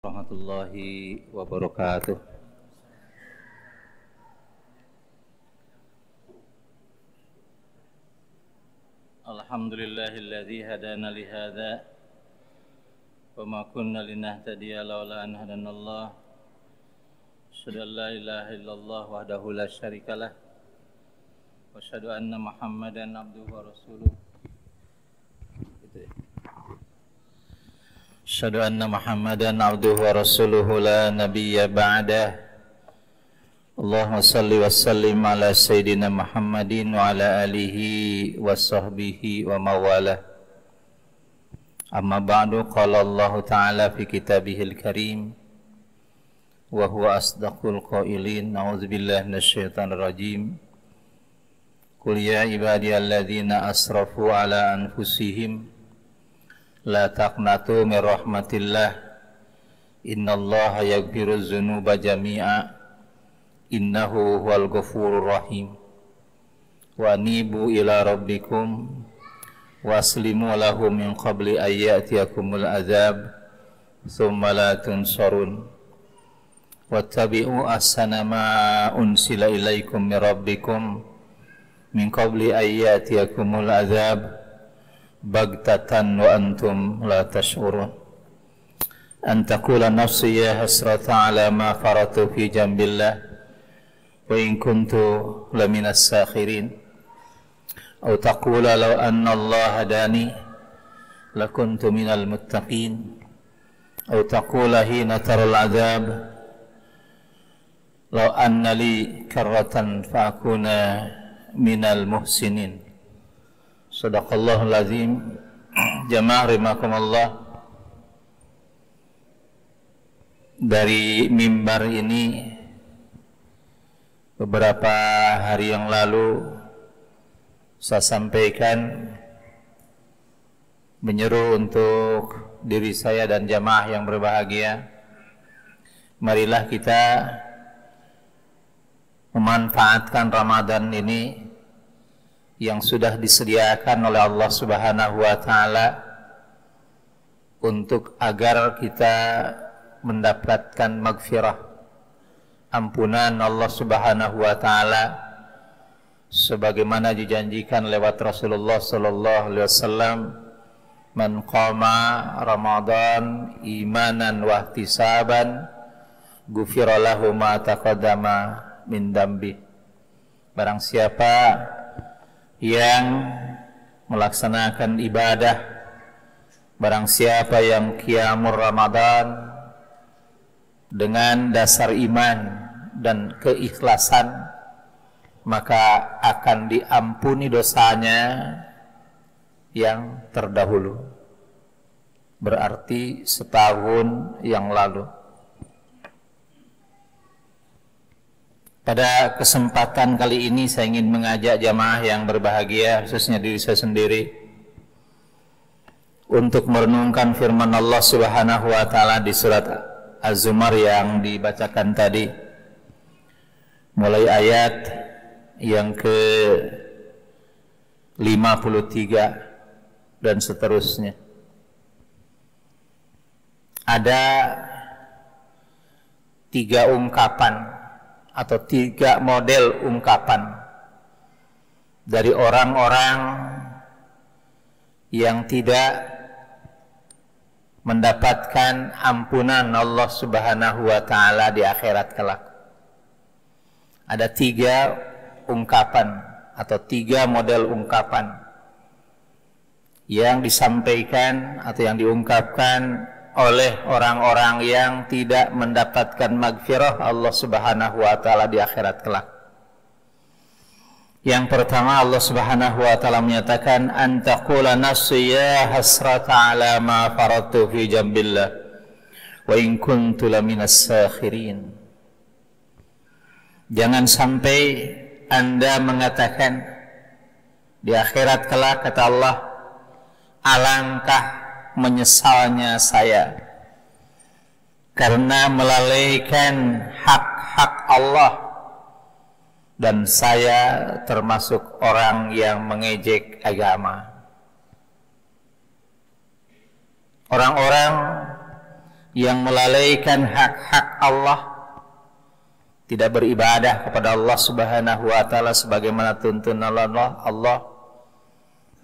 Warahmatullahi wabarakatuh. Alhamdulillahilladzi hadana li hadza wa ma kunna linahtadiya laula an hadanallah. Asyhadu an la ilaha illallah wahdahu la syarikalah wa asyhadu anna Muhammadan abduhu wa rasuluh. Asyhadu anna Muhammadan abduhu wa rasuluhu la nabiyya ba'dah. Allahumma salli wa sallim ala sayyidina Muhammadin wa ala alihi wa sahbihi wa mawalah. Amma ba'du, qala Allah ta'ala fi kitabihil karim wa huwa asdaqul qailin. A'udzubillahi minasyaitonir rajim. Qul ya ibadiyalladzina asrafu ala anfusihim la taqnatu min rahmatillah innallaha yaghfiruz dzunuba jami'a innahu huwal ghafurur rahim wa anibu ila rabbikum waslimu lahu min qabli ayyatiyakumul azab thumma la tunsarun wattabi'u ahsana ma unsila ilaikum min rabbikum min qabli ayyatiyakumul azab baghtatan wa antum la tash'urun an taqula nafsi ya hasrata ala ma faratu fi jambillah wa in kuntu laminas sakhirin aw taqula law anna Allah hadani lakuntu minal muttaqin aw taqula hina taral azab law anna li karratan fa akuna minal muhsinin. Sadaqallahul azim. Jamaah rahimakumullah, dari mimbar ini beberapa hari yang lalu saya sampaikan menyeru untuk diri saya dan jamaah yang berbahagia, marilah kita memanfaatkan Ramadan ini yang sudah disediakan oleh Allah Subhanahu wa taala untuk agar kita mendapatkan maghfirah, ampunan Allah Subhanahu wa taala sebagaimana dijanjikan lewat Rasulullah sallallahu alaihi wasallam, man qama Ramadan imanan wa ihtisaban ghufira lahu ma taqaddama min dambi. Barang siapa yang melaksanakan ibadah, barang siapa yang qiyamul Ramadan dengan dasar iman dan keikhlasan, maka akan diampuni dosanya yang terdahulu, berarti setahun yang lalu. Pada kesempatan kali ini saya ingin mengajak jamaah yang berbahagia, khususnya diri saya sendiri, untuk merenungkan firman Allah Subhanahu wa taala di surat Az-Zumar yang dibacakan tadi, mulai ayat yang ke-53 dan seterusnya. Ada 3 ungkapan atau 3 model ungkapan dari orang-orang yang tidak mendapatkan ampunan Allah Subhanahu wa taala di akhirat kelak. Ada 3 ungkapan atau 3 model ungkapan yang disampaikan atau yang diungkapkan oleh orang-orang yang tidak mendapatkan maghfirah Allah Subhanahu wa taala di akhirat kelak. Yang pertama, Allah Subhanahu wa taala menyatakan, antaqula nafsi ya hasrata ala ma faratu fi jambillah wa in kuntu laminas sakhirin. Jangan sampai Anda mengatakan di akhirat kelak, kata Allah, alangkah menyesalnya saya karena melalaikan hak-hak Allah dan saya termasuk orang yang mengejek agama. Orang-orang yang melalaikan hak-hak Allah, tidak beribadah kepada Allah Subhanahu wa taala sebagaimana tuntunan Allah,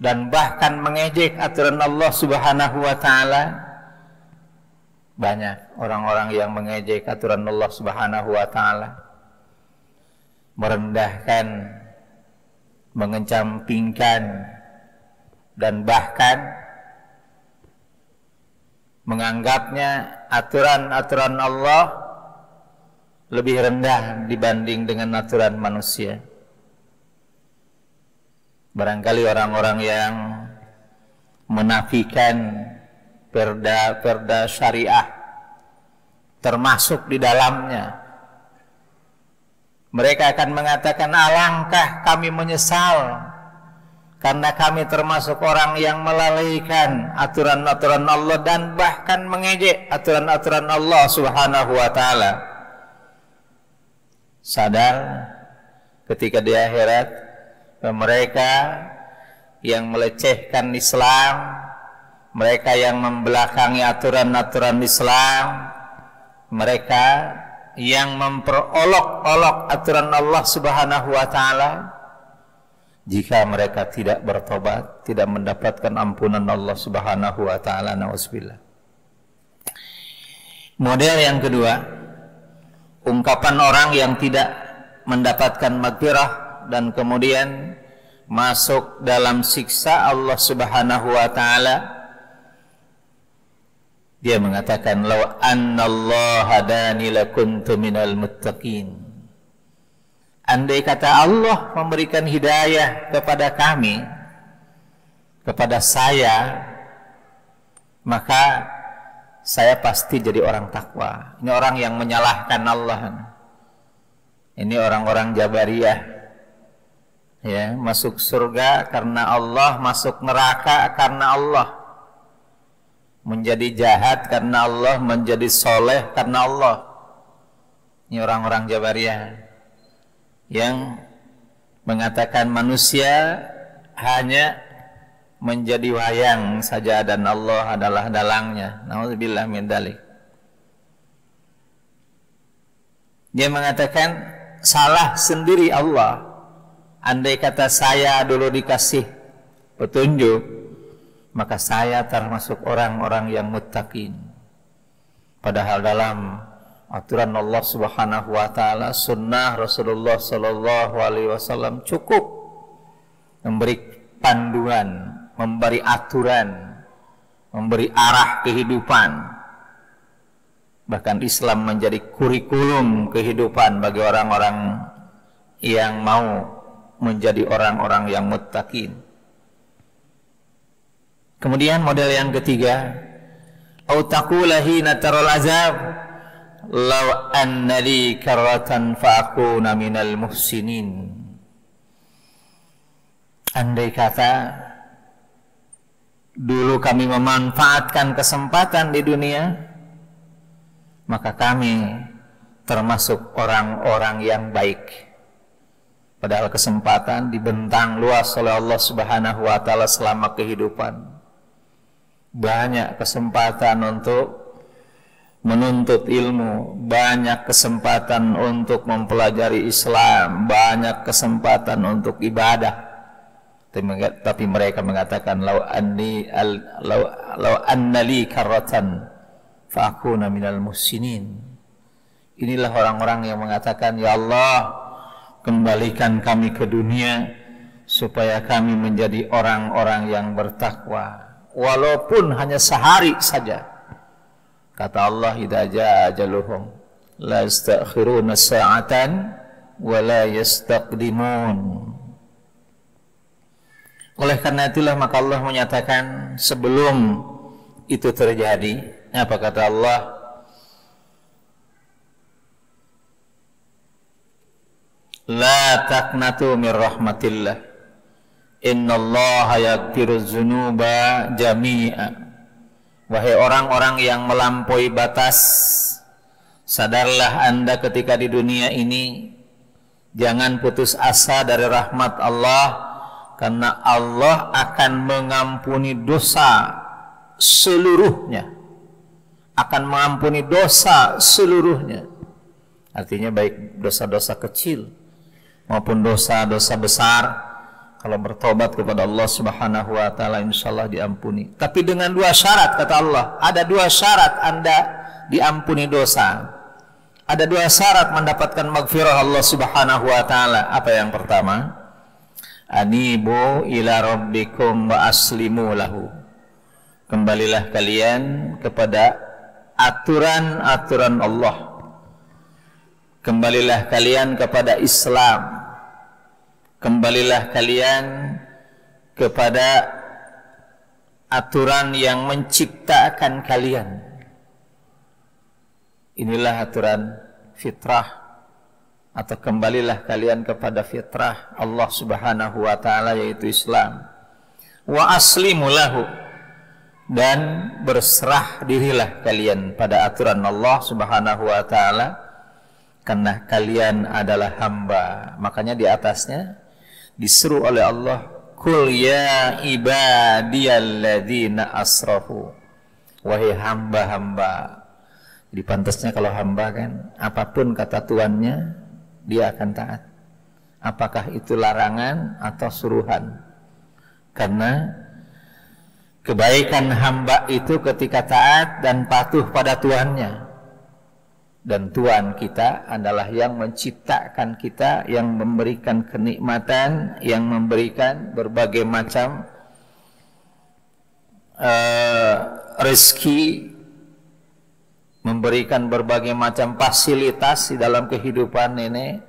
dan bahkan mengejek aturan Allah Subhanahu wa taala. Banyak orang-orang yang mengejek aturan Allah Subhanahu wa taala, merendahkan, mengecampingkan, dan bahkan menganggapnya aturan-aturan Allah lebih rendah dibanding dengan aturan manusia. Barangkali orang-orang yang menafikan perda syariah termasuk di dalamnya, mereka akan mengatakan, alangkah kami menyesal karena kami termasuk orang yang melalaikan aturan-aturan Allah dan bahkan mengejek aturan-aturan Allah Subhanahu wa taala. Sadar ketika di akhirat mereka yang melecehkan Islam, mereka yang membelakangi aturan-aturan Islam, mereka yang memperolok-olok aturan Allah Subhanahu wa taala, jika mereka tidak bertobat, tidak mendapatkan ampunan Allah Subhanahu wa taala. Nauzubillah. Model yang kedua, ungkapan orang yang tidak mendapatkan maghfirah dan kemudian masuk dalam siksa Allah Subhanahu wa taala. Dia mengatakan, law annallaha hadani lakuntu minal muttaqin. Andai kata Allah memberikan hidayah kepada kami, kepada saya, maka saya pasti jadi orang takwa. Ini orang yang menyalahkan Allah. Ini orang-orang Jabariyah, ya, masuk surga karena Allah, masuk neraka karena Allah, menjadi jahat karena Allah, menjadi soleh karena Allah. Ini orang-orang Jabariyah yang mengatakan manusia hanya menjadi wayang saja dan Allah adalah dalangnya. Nauzubillah min dzalik. Dia mengatakan salah sendiri Allah. Andai kata saya dulu dikasih petunjuk, maka saya termasuk orang-orang yang muttaqin. Padahal dalam aturan Allah Subhanahu wa taala, sunnah Rasulullah sallallahu alaihi wasallam cukup memberi panduan, memberi aturan, memberi arah kehidupan. Bahkan Islam menjadi kurikulum kehidupan bagi orang-orang yang mau menjadi orang-orang yang muttaqin. Kemudian model yang ketiga, au taqula hina taral azab law anna li karratan fa akuna minal muhsinin. Andai kata dulu kami memanfaatkan kesempatan di dunia, maka kami termasuk orang-orang yang baik. Padahal kesempatan dibentang luas oleh Allah Subhanahu wa taala selama kehidupan. Banyak kesempatan untuk menuntut ilmu, banyak kesempatan untuk mempelajari Islam, banyak kesempatan untuk ibadah. Tapi mereka mengatakan law annali karratan fa akuna minal muhsinin. Inilah orang-orang yang mengatakan, ya Allah, kembalikan kami ke dunia supaya kami menjadi orang-orang yang bertakwa, walaupun hanya sehari saja. Kata Allah, idza jaa ajaluhum la yastakhiruna sa'atan wa la yastaqdimun. Oleh karena itulah maka Allah menyatakan sebelum itu terjadi, apa kata Allah? La taqnatu min rahmatillah, innallaha yaghfiru dzunuba jami'a. Wahai orang-orang yang melampaui batas, sadarlah Anda ketika di dunia ini, jangan putus asa dari rahmat Allah, karena Allah akan mengampuni dosa seluruhnya. akan mengampuni dosa seluruhnya. Artinya baik dosa-dosa kecil maupun dosa-dosa besar, kalau bertobat kepada Allah Subhanahu wa taala insyaallah diampuni. Tapi dengan dua syarat, kata Allah. Ada dua syarat Anda diampuni dosa. Ada dua syarat mendapatkan maghfirah Allah Subhanahu wa taala. Apa yang pertama? Anibu ila rabbikum wa aslimu lahu. Kembalilah kalian kepada aturan-aturan Allah. Kembalilah kalian kepada Islam. Kembalilah kalian kepada aturan yang menciptakan kalian. Inilah aturan fitrah, atau kembalilah kalian kepada fitrah Allah Subhanahu wa taala, yaitu Islam. Wa aslimu lahu, dan berserah dirilah kalian pada aturan Allah Subhanahu wa taala, karena kalian adalah hamba. Makanya di atasnya disuruh oleh Allah, kul ya ibadiyalladzina asrafu, wahai hamba-hamba. Jadi pantasnya kalau hamba kan, apapun kata tuannya dia akan taat, apakah itu larangan atau suruhan. Karena kebaikan hamba itu ketika taat dan patuh pada tuannya. Dan Tuhan kita adalah yang menciptakan kita, yang memberikan kenikmatan, yang memberikan berbagai macam rezeki, memberikan berbagai macam fasilitas di dalam kehidupan ini.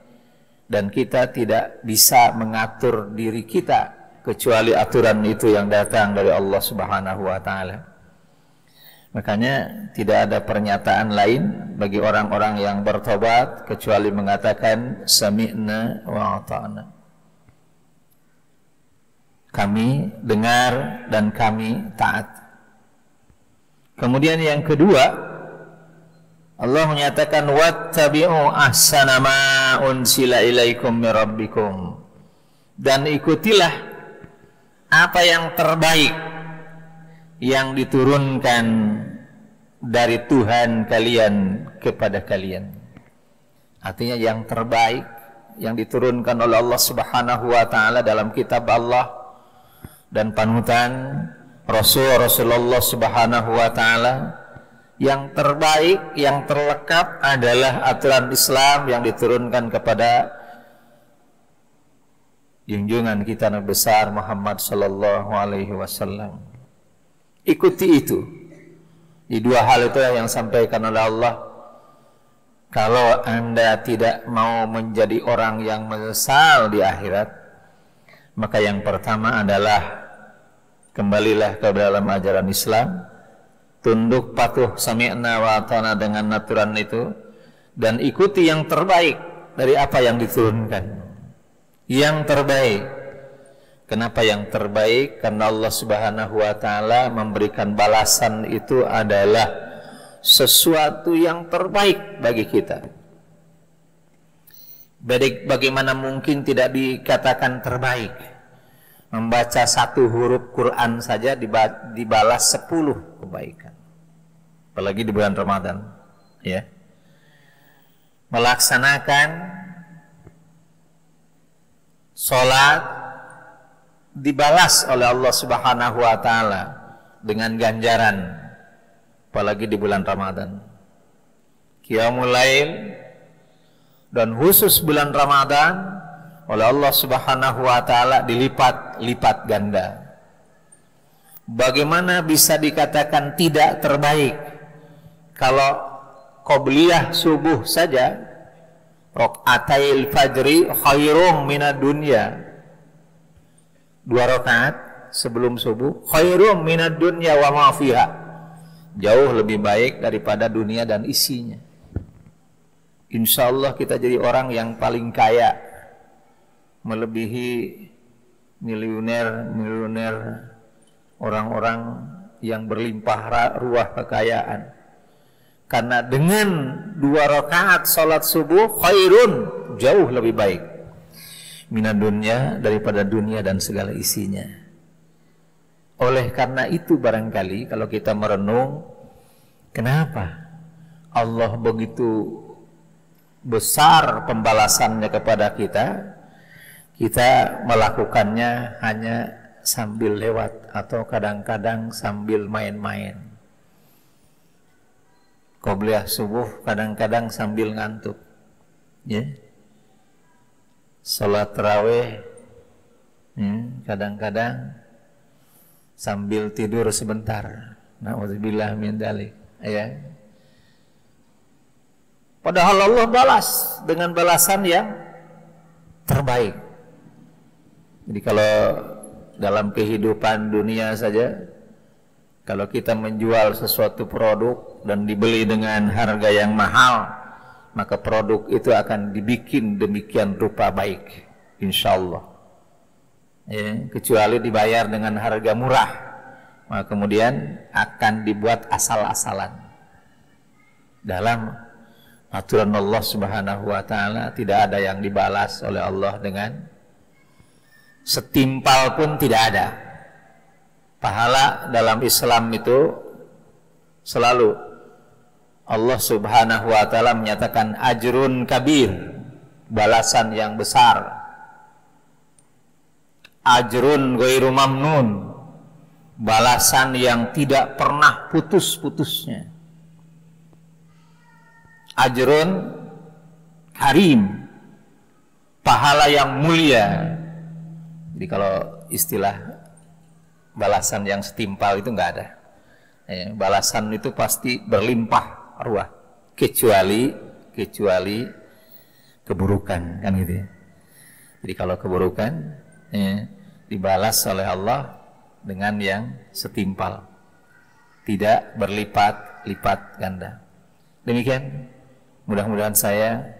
Dan kita tidak bisa mengatur diri kita kecuali aturan itu yang datang dari Allah Subhanahu wa taala. Makanya tidak ada pernyataan lain bagi orang-orang yang bertobat kecuali mengatakan sami'na wa ata'na. Kami dengar dan kami taat. Kemudian yang kedua, Allah menyatakan wattabi'u ahsana ma unsila ilaikum mir rabbikum, dan ikutilah apa yang terbaik yang diturunkan dari Tuhan kalian kepada kalian. Artinya yang terbaik yang diturunkan oleh Allah Subhanahu wa taala dalam kitab Allah dan panutan Rasulullah Subhanahu wa taala, yang terbaik, yang terlengkap adalah aturan Islam yang diturunkan kepada junjungan kita Nabi besar Muhammad sallallahu alaihi wasallam. Ikuti itu. Di dua hal itu yang sampaikan oleh Allah. Kalau Anda tidak mau menjadi orang yang menyesal di akhirat, maka yang pertama adalah kembalilah ke dalam ajaran Islam, tunduk patuh sami'na wa ata'na dengan aturan itu, dan ikuti yang terbaik dari apa yang diturunkan. Yang terbaik. Kenapa yang terbaik? Karena Allah Subhanahu wa taala memberikan balasan itu adalah sesuatu yang terbaik bagi kita. Bagaimana mungkin tidak dikatakan terbaik? Membaca satu huruf Quran saja dibalas 10 kebaikan. Apalagi di bulan Ramadan, ya. Melaksanakan sholat dibalas oleh Allah Subhanahu wa taala dengan ganjaran, apalagi di bulan Ramadan. Qiyamul Lail dan khusus bulan Ramadan oleh Allah Subhanahu wa taala dilipat-lipat ganda. Bagaimana bisa dikatakan tidak terbaik kalau qobliyah subuh saja, rakaatail fajri khairum minad dunya, 2 rakaat sebelum subuh, khairum minad dunya wa ma fiha, jauh lebih baik daripada dunia dan isinya. Insya Allah kita jadi orang yang paling kaya, melebihi miliuner, orang-orang yang berlimpah ruah kekayaan. Karena dengan 2 rakaat salat subuh khairun, jauh lebih baik minad dunya, daripada dunia dan segala isinya. Oleh karena itu barangkali kalau kita merenung Kenapa? Allah begitu besar pembalasannya kepada kita, kita melakukannya hanya sambil lewat atau kadang-kadang sambil main-main. Qobliyah subuh kadang-kadang sambil ngantuk, ya. Salat tarawih kadang-kadang sambil tidur sebentar. Na'udzubillah min dzalik, ya. Padahal Allah balas dengan balasan yang terbaik. Jadi kalau dalam kehidupan dunia saja, kalau kita menjual sesuatu produk dan dibeli dengan harga yang mahal, maka produk itu akan dibikin demikian rupa baik, insya Allah. Ya, kecuali dibayar dengan harga murah, maka kemudian akan dibuat asal-asalan. Dalam aturan Allah Subhanahu wa ta'ala tidak ada yang dibalas oleh Allah dengan setimpal pun tidak ada. Pahala dalam Islam itu selalu Allah Subhanahu wa ta'ala menyatakan ajrun kabir, balasan yang besar. Ajrun ghairu mamnun, balasan yang tidak pernah putus-putusnya. Ajrun karim, pahala yang mulia. Jadi kalau istilah balasan yang setimpal itu enggak ada. Balasan itu pasti berlimpah ruah, kecuali keburukan, kan gitu ya. Jadi kalau keburukan dibalas oleh Allah dengan yang setimpal, tidak berlipat-lipat ganda. Demikian. Mudah-mudahan saya,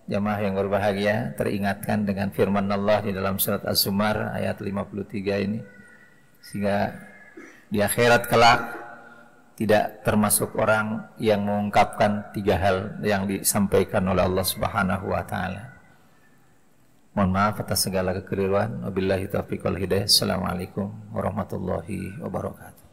jamaah yang berbahagia, teringatkan dengan firman Allah di dalam surat Az-Zumar ayat 53 ini, sehingga di akhirat kelak tidak termasuk orang yang mengungkapkan 3 hal yang disampaikan oleh Allah Subhanahu wa ta'ala. Mohon maaf atas segala kekeliruan. Wabillahi taufiq wal hidayah. Assalamualaikum warahmatullahi wabarakatuh.